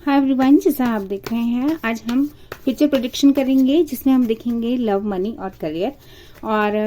Hi everyone, जैसा आप देख रहे हैं आज हम फ्यूचर प्रेडिक्शन करेंगे जिसमें हम देखेंगे लव, मनी और करियर। और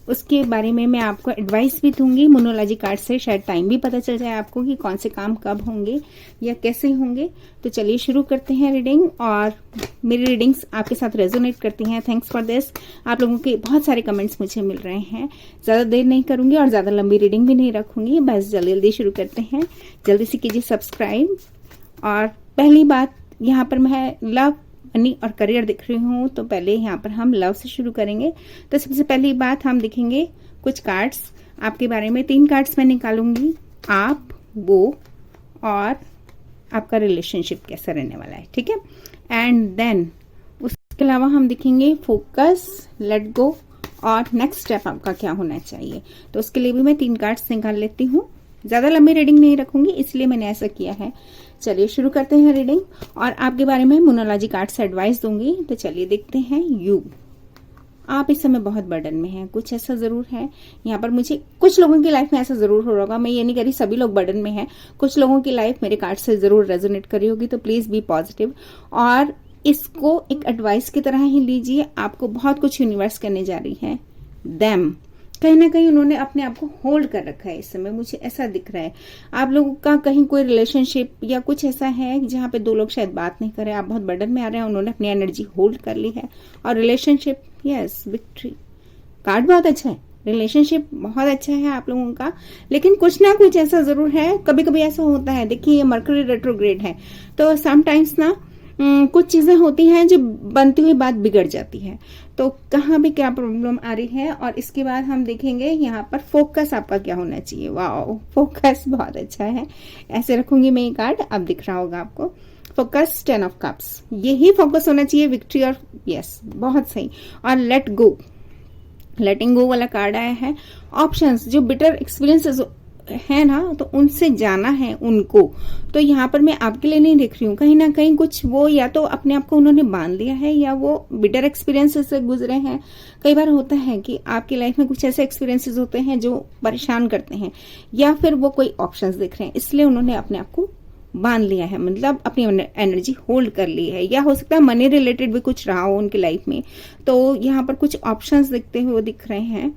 उसके बारे में मैं आपको एडवाइस भी दूंगी मोनोलॉजी कार्ड से। शायद टाइम भी पता चल जाए आपको कि कौन से काम कब होंगे या कैसे होंगे। तो चलिए शुरू करते हैं रीडिंग। और मेरी रीडिंग्स आपके साथ रेजोनेट करती हैं, थैंक्स फॉर दिस। आप लोगों के बहुत सारे कमेंट्स मुझे मिल रहे हैं। ज़्यादा देर नहीं करूंगी और ज़्यादा लंबी रीडिंग भी नहीं रखूंगी, बस जल्दी जल्दी शुरू करते हैं। जल्दी से कीजिए सब्सक्राइब। और पहली बात, यहाँ पर मैं लव, मनी और करियर दिख रही हूँ, तो पहले यहाँ पर हम लव से शुरू करेंगे। तो सबसे पहली बात हम देखेंगे कुछ कार्ड्स आपके बारे में। 3 कार्ड्स मैं निकालूंगी, आप, वो और आपका रिलेशनशिप कैसा रहने वाला है, ठीक है। एंड देन उसके अलावा हम देखेंगे फोकस, लेट गो और नेक्स्ट स्टेप आपका क्या होना चाहिए। तो उसके लिए भी मैं 3 कार्ड्स निकाल लेती हूँ। ज्यादा लंबी रीडिंग नहीं रखूंगी, इसलिए मैंने ऐसा किया है। चलिए शुरू करते हैं रीडिंग। और आपके बारे में मोनोलॉजी कार्ड से एडवाइस दूंगी। तो चलिए देखते हैं। यू, आप इस समय बहुत बर्डन में हैं, कुछ ऐसा जरूर है यहाँ पर। मुझे कुछ लोगों की लाइफ में ऐसा जरूर हो रहा होगा, मैं ये नहीं कह रही सभी लोग बर्डन में हैं। कुछ लोगों की लाइफ मेरे कार्ड से जरूर रेजोनेट करी होगी, तो प्लीज बी पॉजिटिव और इसको एक एडवाइस की तरह ही लीजिए। आपको बहुत कुछ यूनिवर्स करने जा रही है। देम कहीं ना कहीं उन्होंने अपने आप को होल्ड कर रखा है इस समय, मुझे ऐसा दिख रहा है। आप लोगों का कहीं कोई रिलेशनशिप या कुछ ऐसा है जहां पे 2 लोग शायद बात नहीं कर रहे, आप बहुत बर्डन में आ रहे हैं, उन्होंने अपनी एनर्जी होल्ड कर ली है। और रिलेशनशिप, यस, विक्ट्री कार्ड बहुत अच्छा है, रिलेशनशिप बहुत अच्छा है आप लोगों का। लेकिन कुछ ना कुछ ऐसा जरूर है, कभी कभी ऐसा होता है। देखिए ये मरकरी रेट्रोग्रेड है, तो समटाइम्स ना कुछ चीजें होती हैं जो बनती हुई बात बिगड़ जाती है। तो कहाँ भी क्या प्रॉब्लम आ रही है। और इसके बाद हम देखेंगे यहाँ पर फोकस आपका क्या होना चाहिए। वाओ, फोकस बहुत अच्छा है। ऐसे रखूंगी मैं ये कार्ड, अब दिख रहा होगा आपको। फोकस, 10 ऑफ कप्स, यही फोकस होना चाहिए। विक्ट्री और यस, बहुत सही। और लेट गो, लेटिंग गो वाला कार्ड आया है। ऑप्शंस, जो बिटर एक्सपीरियंसेस है ना, तो उनसे जाना है उनको। तो यहाँ पर मैं आपके लिए नहीं देख रही हूँ, कहीं ना कहीं कुछ वो या तो अपने आप को उन्होंने बांध लिया है या वो बिटर एक्सपीरियंसेस से गुजरे हैं। कई बार होता है कि आपकी लाइफ में कुछ ऐसे एक्सपीरियंसेस होते हैं जो परेशान करते हैं, या फिर वो कोई ऑप्शंस दिख रहे हैं, इसलिए उन्होंने अपने आप को बांध लिया है, मतलब अपनी एनर्जी होल्ड कर ली है। या हो सकता है मनी रिलेटेड भी कुछ रहा हो उनकी लाइफ में। तो यहाँ पर कुछ ऑप्शंस दिखते हुए दिख रहे हैं।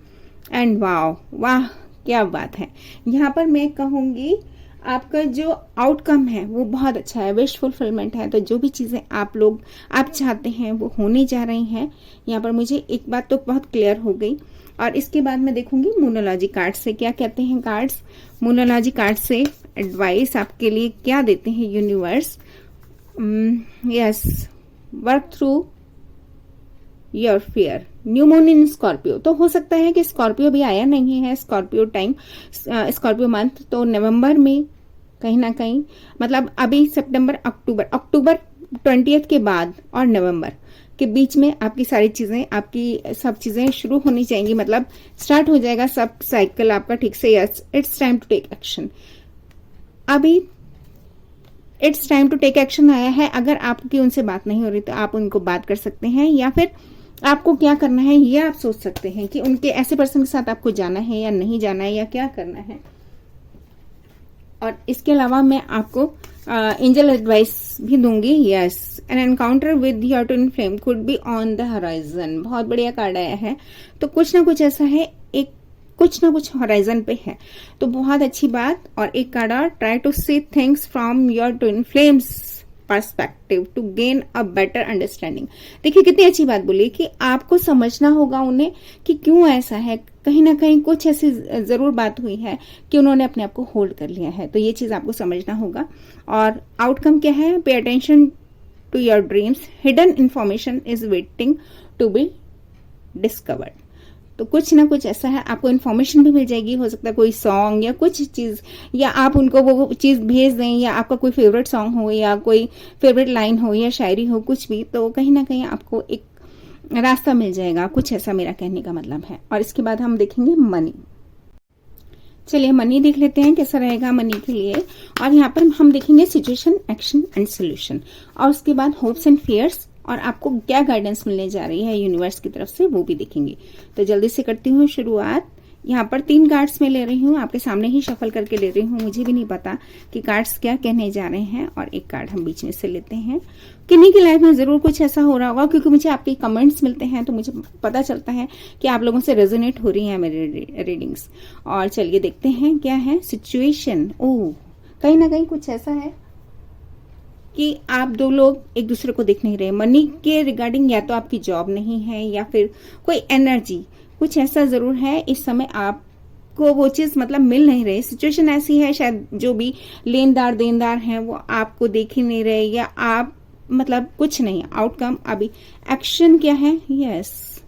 एंड वाह वाह, क्या बात है। यहाँ पर मैं कहूंगी आपका जो आउटकम है वो बहुत अच्छा है, विश फुलफिलमेंट है। तो जो भी चीजें आप चाहते हैं वो होने जा रही हैं। यहाँ पर मुझे एक बात तो बहुत क्लियर हो गई। और इसके बाद मैं देखूंगी मोनोलॉजी कार्ड से क्या कहते हैं कार्ड्स। मोनोलॉजी कार्ड से एडवाइस आपके लिए क्या देते हैं universe. Yes, work through your fear, new moon in Scorpio. तो हो सकता है कि स्कॉर्पियो भी आया नहीं है, स्कॉर्पियो टाइम, स्कॉर्पियो मंथ। तो नवंबर में कहीं ना कहीं, मतलब अभी सितंबर, अक्टूबर 20 के बाद और नवंबर के बीच में आपकी सारी चीजें, आपकी सब चीजें शुरू होनी चाहिए, मतलब स्टार्ट हो जाएगा सब साइकिल आपका ठीक से। Yes, it's time to take action. अभी it's time to take action आया है। अगर आपकी उनसे बात नहीं हो रही तो आप उनको बात कर सकते हैं, या फिर आपको क्या करना है ये आप सोच सकते हैं कि उनके ऐसे पर्सन के साथ आपको जाना है या नहीं जाना है या क्या करना है। और इसके अलावा मैं आपको एंजल एडवाइस भी दूंगी। Yes, N encounter with your twin flame could be on the horizon, बहुत बढ़िया कार्ड आया है। तो कुछ ना कुछ ऐसा है, कुछ ना कुछ होराइजन पे है, तो बहुत अच्छी बात। और एक कार्ड और, try to see things from your twin flames perspective to gain a better understanding. देखिए कितनी अच्छी बात बोली कि आपको समझना होगा उन्हें कि क्यों ऐसा है। कहीं ना कहीं कुछ ऐसी जरूर बात हुई है कि उन्होंने अपने आप को होल्ड कर लिया है, तो ये चीज आपको समझना होगा। और आउटकम क्या है, pay attention to your dreams, hidden information is waiting to be discovered. तो कुछ ना कुछ ऐसा है, आपको इन्फॉर्मेशन भी मिल जाएगी। हो सकता है कोई सॉन्ग या कुछ चीज, या आप उनको वो चीज भेज दें, या आपका कोई फेवरेट सॉन्ग हो या कोई फेवरेट लाइन हो या शायरी हो, कुछ भी। तो कहीं ना कहीं आपको एक रास्ता मिल जाएगा, कुछ ऐसा मेरा कहने का मतलब है। और इसके बाद हम देखेंगे मनी। चलिए मनी देख लेते हैं कैसा रहेगा मनी के लिए। और यहाँ पर हम देखेंगे सिचुएशन, एक्शन एंड सोल्यूशन। और उसके बाद होप्स एंड फियर्स, और आपको क्या गाइडेंस मिलने जा रही है यूनिवर्स की तरफ से वो भी देखेंगे। तो जल्दी से करती हूँ शुरुआत। यहाँ पर 3 कार्ड्स मैं ले रही हूँ, आपके सामने ही शफल करके ले रही हूँ, मुझे भी नहीं पता कि कार्ड्स क्या कहने जा रहे हैं। और एक कार्ड हम बीच में से लेते हैं। किन्हीं की लाइफ में जरूर कुछ ऐसा हो रहा होगा, क्योंकि मुझे आपके कमेंट्स मिलते हैं तो मुझे पता चलता है कि आप लोगों से रेजोनेट हो रही हैं मेरी रीडिंग्स। और चलिए देखते हैं क्या है सिचुएशन। ओह, कहीं ना कहीं कुछ ऐसा है कि आप 2 लोग एक दूसरे को देख नहीं रहे। मनी के रिगार्डिंग या तो आपकी जॉब नहीं है या फिर कोई एनर्जी, कुछ ऐसा जरूर है इस समय आपको वो चीज मतलब मिल नहीं रही। सिचुएशन ऐसी है, शायद जो भी लेनदार देनदार हैं वो आपको देख ही नहीं रहे, या आप मतलब कुछ नहीं। आउटकम अभी एक्शन क्या है? यस,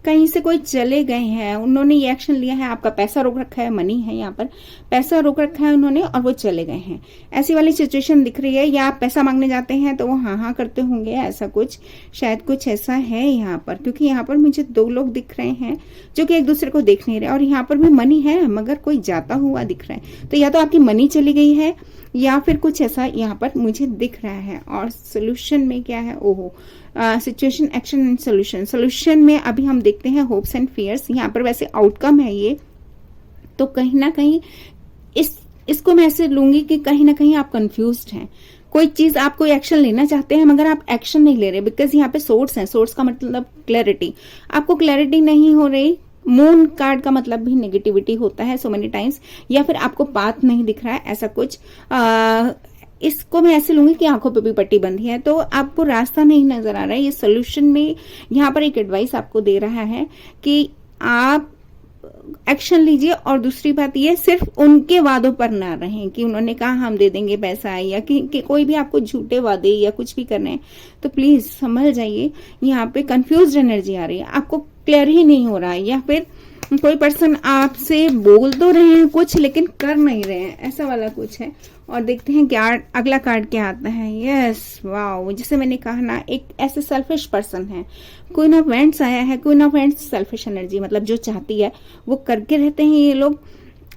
कहीं से कोई चले गए हैं, उन्होंने ये एक्शन लिया है, आपका पैसा रोक रखा है, मनी है यहाँ पर, पैसा रोक रखा है उन्होंने और वो चले गए हैं। ऐसी वाली सिचुएशन दिख रही है, या आप पैसा मांगने जाते हैं तो वो हाँ हाँ करते होंगे, ऐसा कुछ शायद कुछ ऐसा है यहाँ पर। क्योंकि यहाँ पर मुझे 2 लोग दिख रहे हैं जो कि एक दूसरे को देख नहीं रहे, और यहाँ पर भी मनी है मगर कोई जाता हुआ दिख रहा है। तो या तो आपकी मनी चली गई है या फिर कुछ ऐसा यहाँ पर मुझे दिख रहा है। और सोल्यूशन में क्या है? ओहो, situation, action and solution. Solution में अभी हम देखते हैं होप्स एंड फियर्स। यहाँ पर वैसे आउटकम है ये, तो कहीं ना कहीं इसको मैं ऐसे लूंगी कि कहीं ना कहीं आप कंफ्यूज्ड हैं। कोई चीज आप कोई एक्शन लेना चाहते हैं मगर आप एक्शन नहीं ले रहे, बिकॉज यहाँ पे सोर्स है। सोर्स का मतलब क्लैरिटी, आपको क्लैरिटी नहीं हो रही। मून कार्ड का मतलब भी नेगेटिविटी होता है सो मेनी टाइम्स, या फिर आपको पाथ नहीं दिख रहा है, ऐसा कुछ। इसको मैं ऐसे लूंगी कि आंखों पे भी पट्टी बंधी है, तो आपको रास्ता नहीं नजर आ रहा है। ये सोल्यूशन में यहाँ पर एक एडवाइस आपको दे रहा है कि आप एक्शन लीजिए। और दूसरी बात ये, सिर्फ उनके वादों पर ना रहें कि उन्होंने कहा हम दे देंगे पैसा, या कि कोई भी आपको झूठे वादे या कुछ भी करने हैं तो प्लीज समझ जाइए। यहाँ पे कंफ्यूज्ड एनर्जी आ रही है, आपको क्लियर ही नहीं हो रहा है, या फिर कोई पर्सन आपसे बोल तो रहे हैं कुछ लेकिन कर नहीं रहे हैं, ऐसा वाला कुछ है। और देखते हैं क्या अगला कार्ड क्या आता है। यस, वाओ, जैसे मैंने कहा ना, एक ऐसे सेल्फिश पर्सन है। क्वीन ऑफ वेंट्स आया है। Queen of vents selfish energy, मतलब जो चाहती है वो करके रहते हैं ये लोग।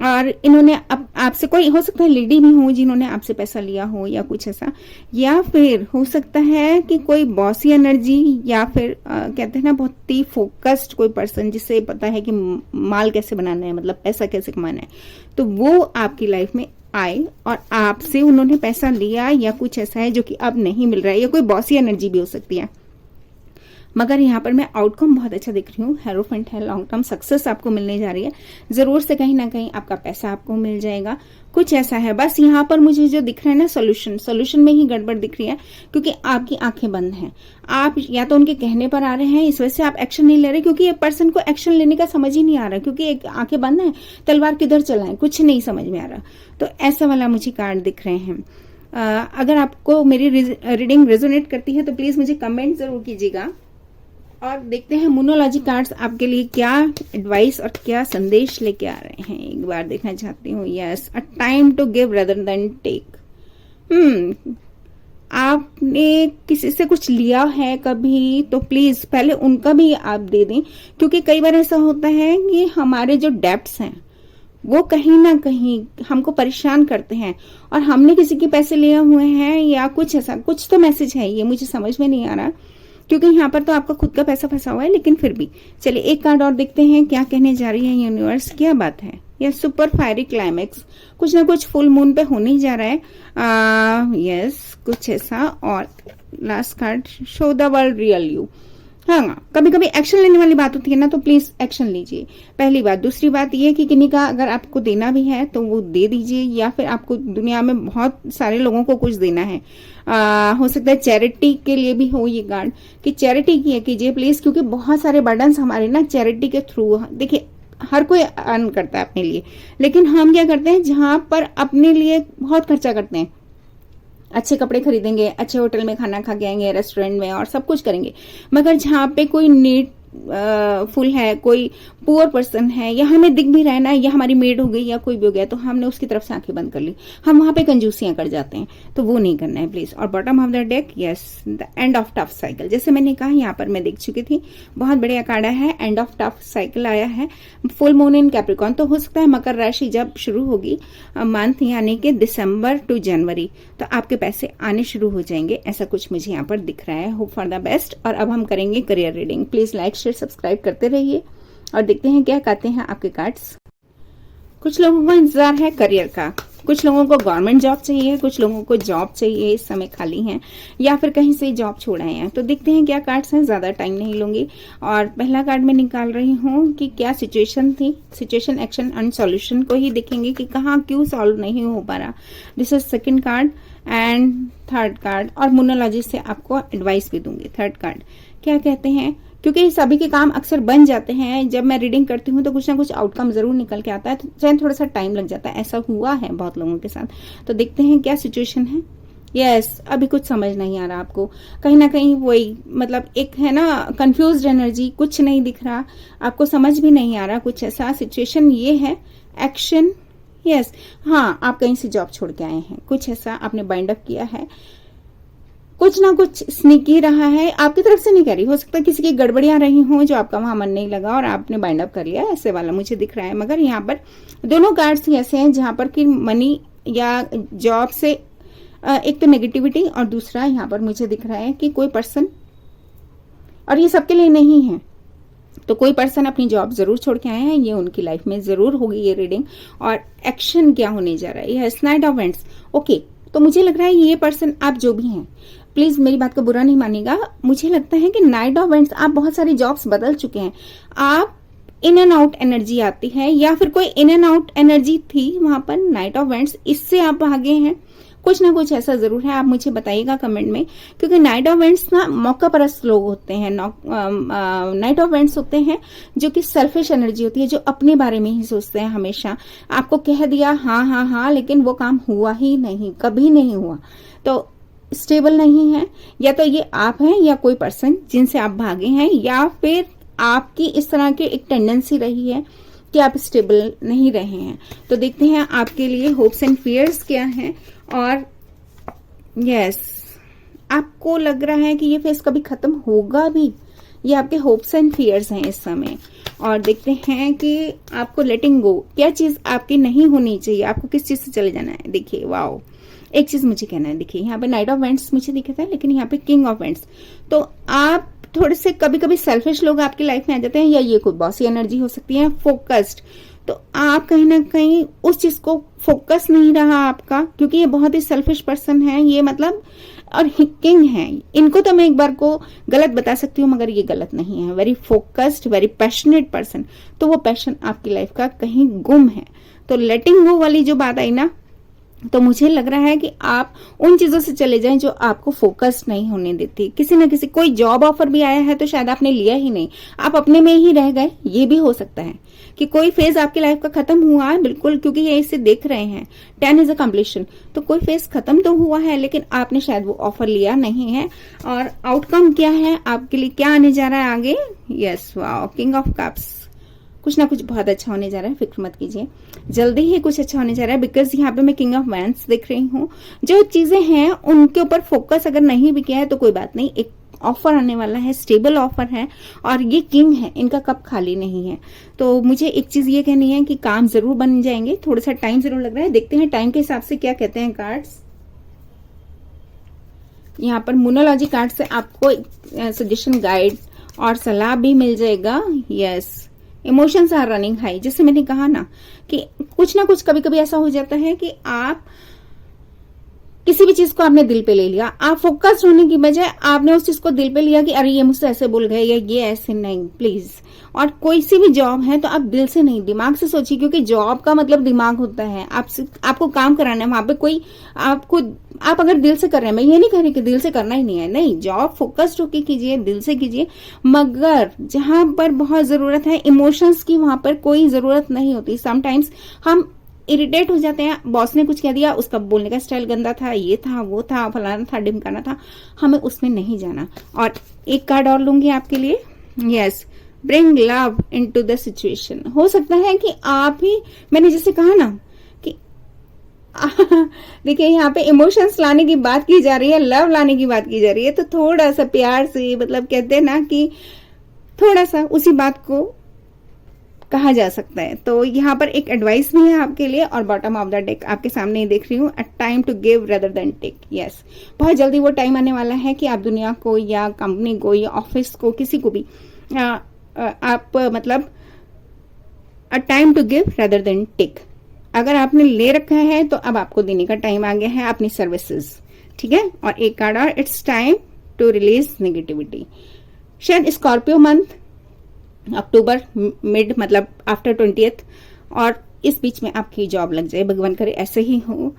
और इन्होंने आपसे, कोई हो सकता है लेडी भी हो जिन्होंने आपसे पैसा लिया हो या कुछ ऐसा, या फिर हो सकता है कि कोई बॉसी एनर्जी, या फिर कहते हैं ना बहुत ही फोकस्ड कोई पर्सन जिसे पता है कि माल कैसे बनाना है, मतलब पैसा कैसे कमाना है, तो वो आपकी लाइफ में आए और आपसे उन्होंने पैसा लिया, या कुछ ऐसा है जो कि अब नहीं मिल रहा है, या कोई बॉसी एनर्जी भी हो सकती है। मगर यहाँ पर मैं आउटकम बहुत अच्छा दिख रही हूँ। हेरोफेंट है, लॉन्ग टर्म सक्सेस आपको मिलने जा रही है। जरूर से कहीं ना कहीं आपका पैसा आपको मिल जाएगा, कुछ ऐसा है। बस यहाँ पर मुझे जो दिख रहा है ना, सोल्यूशन में ही गड़बड़ दिख रही है, क्योंकि आपकी आंखें बंद हैं। आप या तो उनके कहने पर आ रहे हैं, इस वजह से आप एक्शन नहीं ले रहे, क्योंकि ये पर्सन को एक्शन लेने का समझ ही नहीं आ रहा, क्योंकि एक आंखें बंद है, तलवार किधर चलाएं कुछ नहीं समझ में आ रहा। तो ऐसा वाला मुझे कार्ड दिख रहे हैं। अगर आपको मेरी रीडिंग रेजोनेट करती है तो प्लीज मुझे कमेंट जरूर कीजिएगा। और देखते हैं मोनोलॉजी कार्ड्स आपके लिए क्या एडवाइस और क्या संदेश लेके आ रहे हैं, एक बार देखना चाहती हूँ। Yes, a time to give rather than take. आपने किसी से कुछ लिया है कभी, तो प्लीज पहले उनका भी आप दे दें, क्योंकि कई बार ऐसा होता है कि हमारे जो डेब्ट्स हैं वो कहीं ना कहीं हमको परेशान करते हैं, और हमने किसी के पैसे लिए हुए हैं या कुछ ऐसा, कुछ तो मैसेज है, ये मुझे समझ में नहीं आ रहा, क्योंकि यहाँ पर तो आपका खुद का पैसा फंसा हुआ है, लेकिन फिर भी चलिए एक कार्ड और देखते हैं क्या कहने जा रही है यूनिवर्स। क्या बात है? यह सुपर फायरी क्लाइमेक्स, कुछ ना कुछ फुल मून पे होने ही जा रहा है। यस, कुछ ऐसा। और last card, show the world real you. हाँ, कभी कभी एक्शन लेने वाली बात होती है ना, तो प्लीज एक्शन लीजिए, पहली बात। दूसरी बात ये कि किन्हीं का अगर आपको देना भी है तो वो दे दीजिए, या फिर आपको दुनिया में बहुत सारे लोगों को कुछ देना है, हो सकता है चैरिटी के लिए भी हो ये कार्ड, कि चैरिटी किया कीजिए प्लीज, क्योंकि बहुत सारे बर्डन्स हमारे ना चैरिटी के थ्रू, देखिए हर कोई अर्न करता है अपने लिए, लेकिन हम क्या करते हैं, जहां पर अपने लिए बहुत खर्चा करते हैं, अच्छे कपड़े खरीदेंगे, अच्छे होटल में खाना खा के आएंगे, रेस्टोरेंट में, और सब कुछ करेंगे, मगर जहाँ पे कोई नीड फुल है, कोई पुअर पर्सन है, या हमें दिख भी रहा है ना, या हमारी मेड हो गई या कोई भी हो गया, तो हमने उसकी तरफ से आंखें बंद कर ली, हम वहां पे कंजूसियां कर जाते हैं, तो वो नहीं करना है प्लीज। और bottom of the deck, yes, the end of tough cycle. जैसे मैंने कहा, यहाँ पर मैं देख चुकी थी, बहुत बढ़िया कार्ड है, एंड ऑफ टफ साइकिल आया है। फुल मून इन कैप्रिकॉर्न, तो हो सकता है मकर राशि जब शुरू होगी मंथ, यानी कि दिसंबर टू जनवरी, तो आपके पैसे आने शुरू हो जाएंगे, ऐसा कुछ मुझे यहाँ पर दिख रहा है। Hope for the best. और अब हम करेंगे career reading. Please like share subscribe करते रहिए। और देखते हैं क्या कहते हैं आपके कार्ड्स। कुछ लोगों को इंतजार है करियर का, कुछ लोगों को गवर्नमेंट जॉब चाहिए, कुछ लोगों को जॉब चाहिए, इस समय खाली हैं या फिर कहीं से जॉब छोड़ आए हैं। तो देखते हैं क्या कार्ड्स हैं, ज्यादा टाइम नहीं लूंगी। और पहला कार्ड मैं निकाल रही हूँ कि क्या सिचुएशन थी, सिचुएशन, एक्शन एंड सॉल्यूशन को ही देखेंगे कि कहाँ क्यों सॉल्व नहीं हो पा रहा। This is second card and third card, और मोनोलॉजी से आपको एडवाइस भी दूंगी। थर्ड कार्ड क्या कहते हैं, क्योंकि सभी के काम अक्सर बन जाते हैं, जब मैं रीडिंग करती हूँ तो कुछ ना कुछ आउटकम जरूर निकल के आता है, तो चाहे थोड़ा सा टाइम लग जाता है, ऐसा हुआ है बहुत लोगों के साथ। तो देखते हैं क्या सिचुएशन है। यस, अभी कुछ समझ नहीं आ रहा आपको, कहीं ना कहीं वही मतलब एक है ना कंफ्यूज्ड एनर्जी, कुछ नहीं दिख रहा आपको, समझ भी नहीं आ रहा, कुछ ऐसा सिचुएशन ये है। एक्शन, यस, हाँ, आप कहीं से जॉब छोड़ के आए हैं, कुछ ऐसा आपने बाइंड अप किया है, कुछ ना कुछ स्नीकी रहा है, आपकी तरफ से नहीं कह रही, हो सकता है किसी की गड़बड़ियां रही हो जो आपका वहां मन नहीं लगा और आपने बाइंड अप कर लिया, ऐसे वाला मुझे दिख रहा है। मगर यहाँ पर दोनों कार्ड्स ऐसे हैं जहां पर कि मनी या जॉब से एक तो नेगेटिविटी, और दूसरा यहाँ पर मुझे दिख रहा है कि कोई पर्सन, और ये सबके लिए नहीं है, तो कोई पर्सन अपनी जॉब जरूर छोड़ के आए हैं, ये उनकी लाइफ में जरूर होगी ये रीडिंग। और एक्शन क्या होने जा रहा है, yes, night of vents. Okay, तो मुझे लग रहा है ये पर्सन, आप जो भी हैं, प्लीज मेरी बात को बुरा नहीं मानिएगा, मुझे लगता है कि नाइट ऑफ वेंट्स, आप बहुत सारी जॉब्स बदल चुके हैं, आप इन एंड आउट एनर्जी आती है, या फिर कोई इन एंड आउट एनर्जी थी वहां पर नाइट ऑफ वेंट्स, इससे आप भागे हैं, कुछ ना कुछ ऐसा जरूर है, आप मुझे बताइएगा कमेंट में। क्योंकि नाइट ऑफ वेंट्स ना मौका परस्त लोग होते हैं, नाइट ऑफ वेंट्स होते हैं जो कि सेल्फिश एनर्जी होती है, जो अपने बारे में ही सोचते हैं हमेशा, आपको कह दिया हाँ हाँ हाँ, लेकिन वो काम हुआ ही नहीं, कभी नहीं हुआ, तो स्टेबल नहीं है। या तो ये आप हैं या कोई पर्सन जिनसे आप भागे हैं, या फिर आपकी इस तरह की एक टेंडेंसी रही है कि आप स्टेबल नहीं रहे हैं। तो देखते हैं आपके लिए होप्स एंड फियर्स क्या हैं। और यस, आपको लग रहा है कि ये फेज कभी खत्म होगा भी, ये आपके होप्स एंड फियर्स हैं इस समय। और देखते हैं कि आपको लेटिंग गो, क्या चीज आपकी नहीं होनी चाहिए, आपको किस चीज से चले जाना है। देखिए, वाओ, एक चीज मुझे कहना है, देखिए यहाँ पे नाइट ऑफ वेंट्स मुझे दिखा था, लेकिन यहाँ पे किंग ऑफ वेंट्स। तो आप थोड़े से कभी कभी सेल्फिश लोग आपकी लाइफ में आ जाते हैं, या ये कोई बॉसी एनर्जी हो सकती है, फोकस्ड, तो आप कहीं ना कहीं उस चीज को फोकस नहीं रहा आपका, क्योंकि ये बहुत ही सेल्फिश पर्सन है ये, मतलब, और किंग है, इनको तो मैं एक बार को गलत बता सकती हूँ, मगर ये गलत नहीं है, very focused, very passionate person. तो वो पैशन आपकी लाइफ का कहीं गुम है। तो लेटिंग गो वाली जो बात आई ना, तो मुझे लग रहा है कि आप उन चीजों से चले जाएं जो आपको फोकस नहीं होने देती। किसी न किसी, कोई जॉब ऑफर भी आया है तो शायद आपने लिया ही नहीं, आप अपने में ही रह गए, ये भी हो सकता है कि कोई फेज आपकी लाइफ का खत्म हुआ है, बिल्कुल, क्योंकि ये इसे देख रहे हैं, 10 इज अ कंप्लीशन, तो कोई फेज खत्म तो हुआ है, लेकिन आपने शायद वो ऑफर लिया नहीं है। और आउटकम क्या है आपके लिए, क्या आने जा रहा है आगे, yes, wow, king of cups, कुछ ना कुछ बहुत अच्छा होने जा रहा है, फिक्र मत कीजिए, जल्दी ही कुछ अच्छा होने जा रहा है। बिकॉज यहाँ पे मैं किंग ऑफ वैंड्स देख रही हूँ, जो चीजें हैं उनके ऊपर फोकस अगर नहीं भी किया है तो कोई बात नहीं, एक ऑफर आने वाला है, स्टेबल ऑफर है, और ये किंग है, इनका कप खाली नहीं है। तो मुझे एक चीज ये कहनी है कि काम जरूर बन जाएंगे, थोड़ा सा टाइम जरूर लग रहा है, देखते हैं टाइम के हिसाब से क्या कहते हैं कार्ड्स। यहाँ पर मोनोलॉजी कार्ड से आपको सजेशन, गाइड और सलाह भी मिल जाएगा। Yes, emotions are running high, जैसे मैंने कहा ना कि कुछ ना कुछ कभी कभी ऐसा हो जाता है कि आप किसी भी चीज को आपने दिल पे ले लिया, आप फोकस्ड होने की बजाय आपने उस चीज को दिल पे लिया कि अरे ये मुझसे ऐसे बोल गए, या ये ऐसे नहीं, प्लीज। और कोई सी भी जॉब है तो आप दिल से नहीं, दिमाग से सोचिए, क्योंकि जॉब का मतलब दिमाग होता है, आपको काम कराना है वहां पे, कोई आपको, आप अगर दिल से कर रहे हैं, मैं ये नहीं कह रही कि दिल से करना ही नहीं है, नहीं, जॉब फोकस्ड होके कीजिए, दिल से कीजिए, मगर जहां पर बहुत जरूरत है इमोशंस की, वहां पर कोई जरूरत नहीं होती। समटाइम्स हम इरिटेट हो जाते हैं, बॉस ने कुछ कह दिया, उसका बोलने का स्टाइल गंदा था, ये था, वो था, फलाना था, ढिमकाना था, हमें उसमें नहीं जाना। और एक कार्ड और लूंगी आपके लिए, yes, bring love into the situation. हो सकता है कि आप ही, मैंने जैसे कहा ना कि देखिए यहाँ पे इमोशंस लाने की बात की जा रही है, लव लाने की बात की जा रही है, तो थोड़ा सा प्यार से, मतलब कहते हैं ना कि थोड़ा सा उसी बात को कहा जा सकता है। तो यहाँ पर एक एडवाइस भी है आपके लिए। और बॉटम ऑफ द डेक आपके सामने ही देख रही हूँ, a time to give rather than take. Yes, बहुत जल्दी वो टाइम आने वाला है कि आप दुनिया को या कंपनी को या ऑफिस को, किसी को भी आप मतलब a time to give rather than take. अगर आपने ले रखा है तो अब आपको देने का टाइम आ गया है अपनी सर्विसेज, ठीक है। और एक कार्ड और it's time to release negativity. शायद स्कॉर्पियो मंथ अक्टूबर मिड मतलब आफ्टर 20th, और इस बीच में आपकी जॉब लग जाए, भगवान करे ऐसे ही हो।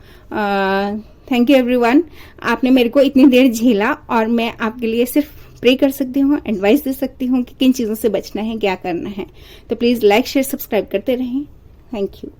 थैंक यू एवरीवन, आपने मेरे को इतनी देर झेला और मैं आपके लिए सिर्फ प्रे कर सकती हूँ, एडवाइस दे सकती हूँ कि किन चीज़ों से बचना है, क्या करना है। तो प्लीज़ लाइक शेयर सब्सक्राइब करते रहें। Thank you.